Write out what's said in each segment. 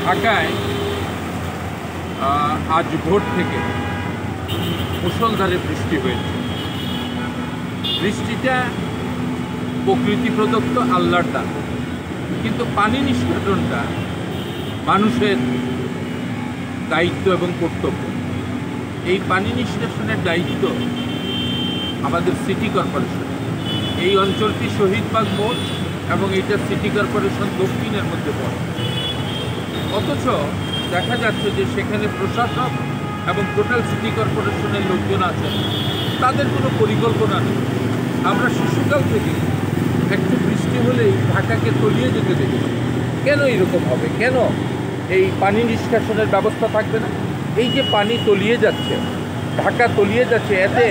ঢাকায় আজ ভোর থেকে মুষলধারে বৃষ্টি হয়েছে। বৃষ্টিটা প্রকৃতি প্রদত্ত, আল্লাহর দান, কিন্তু পানি নিষ্কাশনটা মানুষের দায়িত্ব এবং কর্তব্য। এই পানি নিষ্কাশনের দায়িত্ব আমাদের সিটি কর্পোরেশন। এই অঞ্চলটি শহীদবাগ মোড় এবং এইটা সিটি কর্পোরেশন দক্ষিণের মধ্যে পড়ে। অথচ দেখা যাচ্ছে যে সেখানে প্রশাসক এবং টোটাল সিটি কর্পোরেশনের লোকজন আছেন, তাদের কোনো পরিকল্পনা নেই। আমরা শিশুকাল থেকে একটু বৃষ্টি হলেই ঢাকাকে তলিয়ে যেতে দেখি। কেন এরকম হবে? কেন এই পানি নিষ্কাশনের ব্যবস্থা থাকবে না? এই যে পানি তলিয়ে যাচ্ছে, ঢাকা তলিয়ে যাচ্ছে, এতে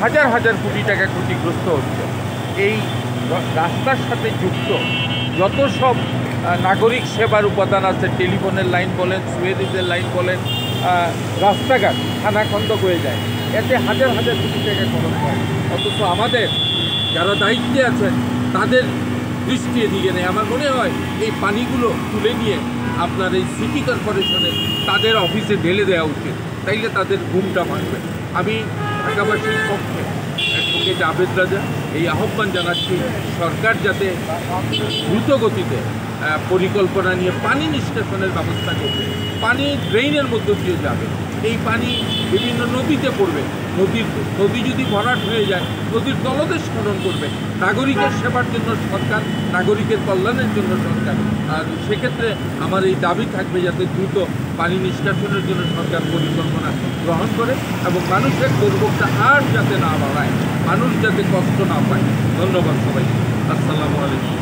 হাজার হাজার কোটি টাকা ক্ষতিগ্রস্ত হচ্ছে। এই রাস্তার সাথে যুক্ত যত সব নাগরিক সেবার উপাদান আছে, টেলিফোনের লাইন বলেন, সুয়েজের লাইন বলেন, রাস্তাঘাট খানাখন্দ হয়ে যায়, এতে হাজার হাজার কোটি টাকা খরচ হয়। অথচ আমাদের যারা দায়িত্বে আছেন তাদের দৃষ্টি এদিকে নেই। আমার মনে হয় এই পানিগুলো তুলে নিয়ে আপনার এই সিটি কর্পোরেশনে তাদের অফিসে ঢেলে দেওয়া উচিত, তাইলে তাদের ঘুমটা ভাঙবে। আমি ঢাকাবাসীর পক্ষে অ্যাডভোকেট আবেদ রাজা এই আহ্বান জানাচ্ছি, সরকার যাতে দ্রুত গতিতে পরিকল্পনা নিয়ে পানি নিষ্কাশনের ব্যবস্থা করবে। পানি ড্রেইনের মধ্য দিয়ে যাবে, এই পানি বিভিন্ন নদীতে পড়বে। নদী যদি ভরাট হয়ে যায়, নদীর তলদেশ খনন করবে। নাগরিকের সেবার জন্য সরকার, নাগরিকের কল্যাণের জন্য সরকার। আর সেক্ষেত্রে আমার এই দাবি থাকবে যাতে দ্রুত পানি নিষ্কাশনের জন্য সরকার পরিকল্পনা গ্রহণ করে এবং মানুষের দুর্ভোগটা আর যাতে না বাড়ায়, মানুষ যাতে কষ্ট না পায়। ধন্যবাদ সবাইকে। আসসালামু আলাইকুম।